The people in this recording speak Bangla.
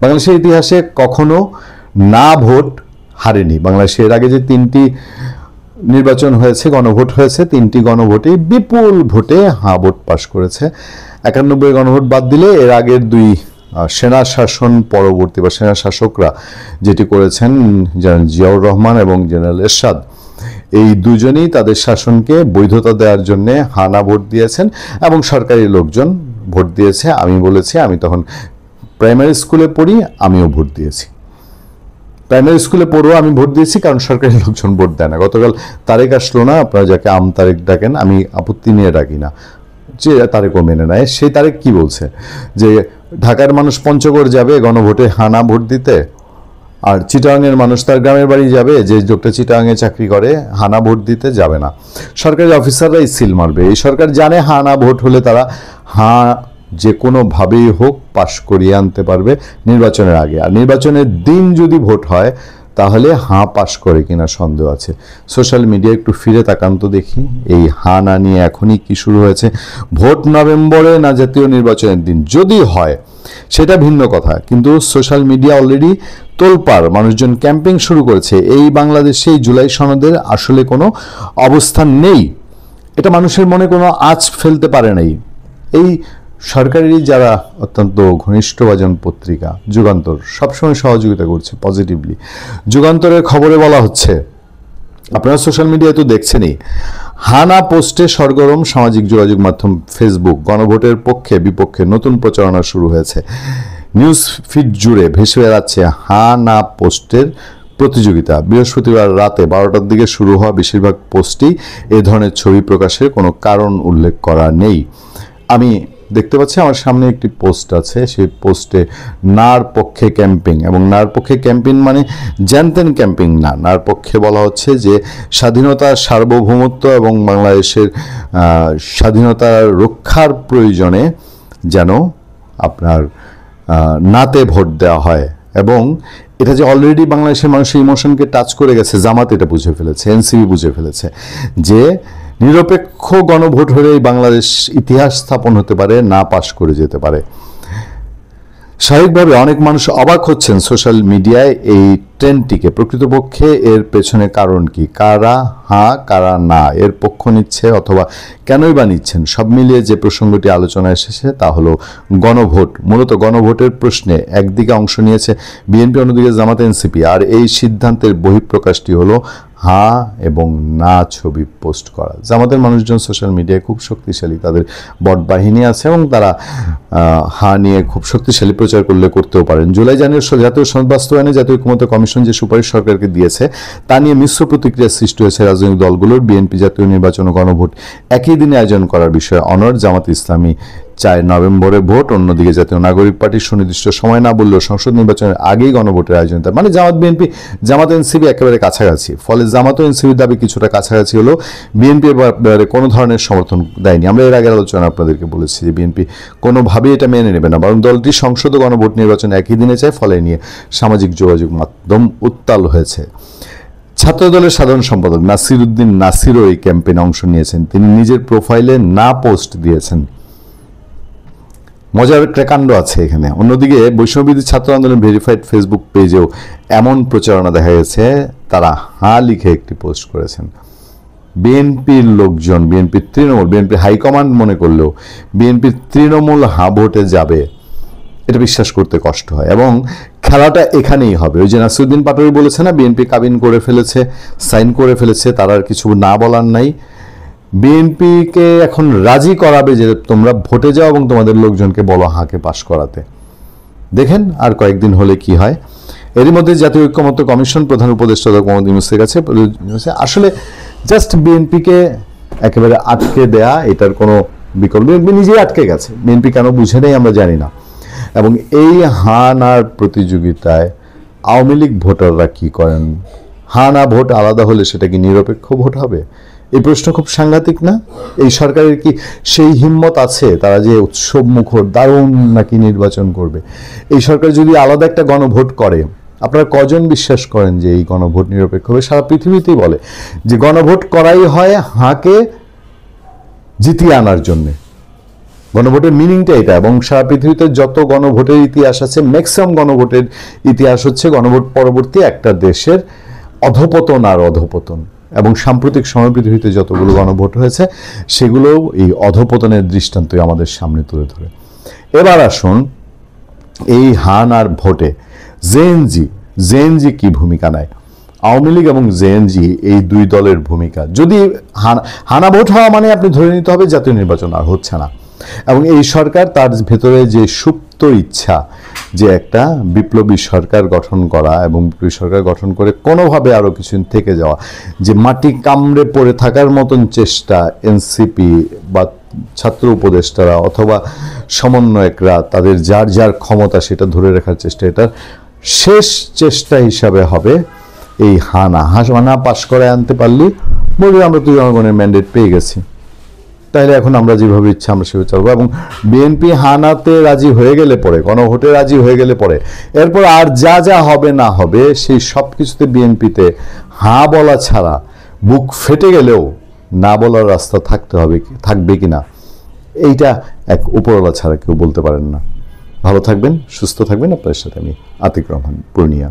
বাংলাদেশের ইতিহাসে কখনো না ভোট হারেনি। বাংলাদেশের আগে যে 3টি নির্বাচন হয়েছে, গণভোট হয়েছে, 3টি গণভোটে বিপুল ভোটে হ্যাঁ ভোট পাশ করেছে। 91 গণভোট বাদ দিলে এর আগের 2 সেনা শাসন পরবর্তী বা সেনা শাসকরা যেটি করেছেন, জেনারেল জিয়াউর রহমান এবং জেনারেল এরশাদ, এই দুজনেই তাদের শাসনকে বৈধতা দেওয়ার জন্য হানা ভোট দিয়েছেন এবং সরকারি লোকজন ভোট দিয়েছে। আমি বলেছি, আমি তখন প্রাইমারি স্কুলে পড়ি, আমিও ভোট দিয়েছি। প্রাইমারি স্কুলে পড়েও আমি ভোট দিয়েছি, কারণ সরকারি লোকজন ভোট দেয় না। গতকাল তারেক আসলো না, আপনারা যাকে আম তারেক ডাকেন, আমি আপত্তি নিয়ে ডাকি না, যে তারেকও মেনে নেয়। সেই তারেক কি বলছে যে ঢাকার মানুষ পঞ্চগড় যাবে গণভোটে হানা ভোট দিতে, আর চিটাগাংয়ের মানুষ তার গ্রামের বাড়ি যাবে, যে লোকটা চিটাগাংয়ে চাকরি করে, হানা ভোট দিতে যাবে না। সরকারি অফিসাররাই সিল মারবে। এই সরকার জানে হানা ভোট হলে তারা যে কোনোভাবেই হোক পাশ করিয়ে আনতে পারবে নির্বাচনের আগে। আর নির্বাচনের দিন যদি ভোট হয় তাহলে পাশ করে কিনা সন্দেহ আছে। সোশ্যাল মিডিয়া একটু ফিরে তাকান তো দেখি, এই না নিয়ে এখনই কি শুরু হয়েছে। ভোট নভেম্বরে না জাতীয় নির্বাচনের দিন যদি হয় সেটা ভিন্ন কথা, কিন্তু সোশ্যাল মিডিয়া অলরেডি তোলপাড়, মানুষজন ক্যাম্পেইন শুরু করেছে। এই বাংলাদেশে জুলাই সনদের আসলে কোনো অবস্থান নেই, এটা মানুষের মনে কোনো আঁচ ফেলতে পারে নাই। এই সরকারি যারা অত্যন্ত ঘনিষ্ঠভাজন পত্রিকা যুগান্তর সবসময় সহযোগিতা করছে পজিটিভলি। যুগান্তরের খবরে বলা হচ্ছে, আপনারা সোশ্যাল মিডিয়ায় তো দেখছেনই, হানা পোস্টে সরগরম সামাজিক যোগাযোগ মাধ্যম ফেসবুক। গণভোটের পক্ষে বিপক্ষে নতুন প্রচারণা শুরু হয়েছে। নিউজ ফিড জুড়ে ভেসে বেড়াচ্ছে হানা পোস্টের প্রতিযোগিতা। বৃহস্পতিবার রাতে 12টার দিকে শুরু হওয়া বেশিরভাগ পোস্টই এ ধরনের ছবি প্রকাশের কোনো কারণ উল্লেখ করা নেই। আমি দেখতে পাচ্ছি আমার সামনে একটি পোস্ট আছে, সেই পোস্টে নার পক্ষে ক্যাম্পিং, এবং নার পক্ষে ক্যাম্পিং মানে জ্যানতেন ক্যাম্পিং না। নার পক্ষে বলা হচ্ছে যে স্বাধীনতা, সার্বভৌমত্ব এবং বাংলাদেশের স্বাধীনতা রক্ষার প্রয়োজনে যেন আপনার নাতে ভোট দেওয়া হয়। এবং এটা যে অলরেডি বাংলাদেশের মানুষের ইমোশনকে টাচ করে গেছে, জামাত এটা বুঝে ফেলেছে, এনসিপি বুঝে ফেলেছে যে নিরপেক্ষ গণভোট হলেই বাংলাদেশ ইতিহাস স্থাপন হতে পারে, না পাশ করে যেতে পারে। স্বাভাবিকভাবে অনেক মানুষ অবাক হচ্ছেন সোশ্যাল মিডিয়ায় এই ট্রেন্ডটিকে। প্রকৃতপক্ষে এর পেছনে কারণ কি? কারা কারা না এর পক্ষ নিচ্ছে অথবা কেনই বা নিচ্ছেন? সব মিলিয়ে যে প্রসঙ্গটি আলোচনায় এসেছে তা হলো গণভোট। মূলত গণভোটের প্রশ্নে একদিকে অংশ নিয়েছে বিএনপি, অন্যদিকে জামাত, এনসিপি। আর এই সিদ্ধান্তের বহিঃপ্রকাশটি হলো এবং না ছবি পোস্ট করা। জামাতের মানুষজন সোশ্যাল মিডিয়ায় খুব শক্তিশালী, তাদের বট বাহিনী আছে এবং তারা নিয়ে খুব শক্তিশালী প্রচার করতেও পারেন। জুলাই জাতীয় সনদ বাস্তবায়নে জাতীয় ঐকমত্য কমিশন যে সুপারিশ সরকারকে দিয়েছে তা নিয়ে মিশ্র প্রতিক্রিয়া সৃষ্টি হয়েছে রাজনৈতিক দলগুলোর। বিএনপি জাতীয় নির্বাচন ও গণভোট একই দিনে আয়োজন করার বিষয়ে অনড়। জামাত ইসলামী চায় নভেম্বরে ভোট, অন্যদিকে জাতীয় নাগরিক পার্টির সুনির্দিষ্ট সময় না বললেও সংসদ নির্বাচনের আগেই গণভোটের আয়োজন। মানে জামাত বিএনপি, জামাত এনসিপি একেবারে কাছাকাছি। ফলে জামাত ও এনসিপির দাবি কিছুটা কাছাকাছি হলেও বিএনপি এবারে কোনো ধরনের সমর্থন দেয়নি। আমরা এর আগের আলোচনা আপনাদেরকে বলেছি যে বিএনপি কোনোভাবেই এটা মেনে নেবে না, বরং দলটি সংসদ ও গণভোট নির্বাচন একই দিনে চায়। ফলে নিয়ে সামাজিক যোগাযোগ মাধ্যম উত্তাল হয়েছে। ছাত্রদলের সাধারণ সম্পাদক নাসির উদ্দিন নাসিরও এই ক্যাম্পেইনে অংশ নিয়েছেন। তিনি নিজের প্রোফাইলে না পোস্ট দিয়েছেন। মজার কাণ্ড আছে এখানে। অন্যদিকে বৈষম্যবিরোধী ছাত্র আন্দোলন ভেরিফাইড ফেসবুক পেজেও এমন প্রচারণা দেখা গেছে। তারা লিখে একটি পোস্ট করেছেন। বিএনপির লোকজন, বিএনপির তৃণমূল, বিএনপির হাইকমান্ড মনে করলেও বিএনপির তৃণমূল ভোটে যাবে এটা বিশ্বাস করতে কষ্ট হয়। এবং খেলাটা এখানেই হবে। ওই যে নাসিরউদ্দিন পাটোয়ারি বলেছে না, বিএনপি কাবিন করে ফেলেছে, সাইন করে ফেলেছে, তার আর কিছু না বলার নাই। বিএনপিকে এখন রাজি করাবে যে তোমরা ভোটে যাও এবং তোমাদের লোকজনকে বলো হাকে পাশ করাতে। দেখেন আর কয়েকদিন হলে কি হয়। এরই মধ্যে জাতীয় ঐকমত্য কমিশন প্রধান উপদেষ্টা মোহাম্মদ ইউনূসের কাছে আসলে জাস্ট বিএনপিকে একেবারে আটকে দেয়া, এটার কোনো বিকল্প। বিএনপি নিজেই আটকে গেছে, বিএনপি কেন বুঝে নেই আমরা জানি না। এবং এই নার প্রতিযোগিতায় আওয়ামী লীগ ভোটাররা কি করেন? না ভোট আলাদা হলে সেটা কি নিরপেক্ষ ভোট হবে? এই প্রশ্ন খুব সাংঘাতিক না? এই সরকারের কি সেই হিম্মত আছে তারা যে উৎসব মুখর দারুণ নাকি নির্বাচন করবে? এই সরকার যদি আলাদা একটা গণভোট করে, আপনারা কজন বিশ্বাস করেন যে এই গণভোট নিরপেক্ষ হবে? সারা পৃথিবীতেই বলে যে গণভোট করাই হয় হাকে জিতিয়ে আনার জন্যে। গণভোটের মিনিংটা এটা। এবং সারা পৃথিবীতে যত গণভোটের ইতিহাস আছে, ম্যাক্সিমাম গণভোটের ইতিহাস হচ্ছে গণভোট পরবর্তী একটা দেশের অধপতন আর অধপতন। এবং সাম্প্রতিক সময় পৃথিবীতে যতগুলো গণভোট হয়েছে সেগুলোও এই অধপতনের দৃষ্টান্তই আমাদের সামনে তুলে ধরে। এবার আসুন এই হান আর ভোটে জেএনজি কি ভূমিকা নেয়। আওয়ামী লীগ এবং জেএনজি এই দুই দলের ভূমিকা, যদি হানা ভোট হওয়া মানে আপনি ধরে নিতে হবে জাতীয় নির্বাচন আর হচ্ছে না। এবং এই সরকার তার ভেতরে যে সুপ্ত ইচ্ছা যে একটা বিপ্লবী সরকার গঠন করা এবং বিপ্লবী সরকার গঠন করে কোনোভাবে আরও কিছু থেকে যাওয়া, যে মাটি কামড়ে পড়ে থাকার মতন চেষ্টা এনসিপি বা ছাত্র উপদেষ্টারা অথবা সমন্বয়করা তাদের যার যার ক্ষমতা সেটা ধরে রাখার চেষ্টা, এটার শেষ চেষ্টা হিসাবে হবে এই হানা পাশ করে আনতে পারলে বলি আমরা তো জনগণের ম্যান্ডেট পেয়ে গেছি, তাহলে এখন আমরা যেভাবে ইচ্ছা আমরা সেভাবে চলবো। এবং বিএনপি হানাতে রাজি হয়ে গেলে পরে, গণভোটে রাজি হয়ে গেলে পরে এরপর আর যা যা হবে না হবে সেই সব কিছুতে বিএনপিতে হাঁ বলা ছাড়া, বুক ফেটে গেলেও না বলার রাস্তা থাকবে কিনা এইটা এক উপরওয়ালা ছাড়া কেউ বলতে পারেন না। ভালো থাকবেন, সুস্থ থাকবেন। আপনার সাথে আমি আতিক রহমান, পূর্ণিয়া।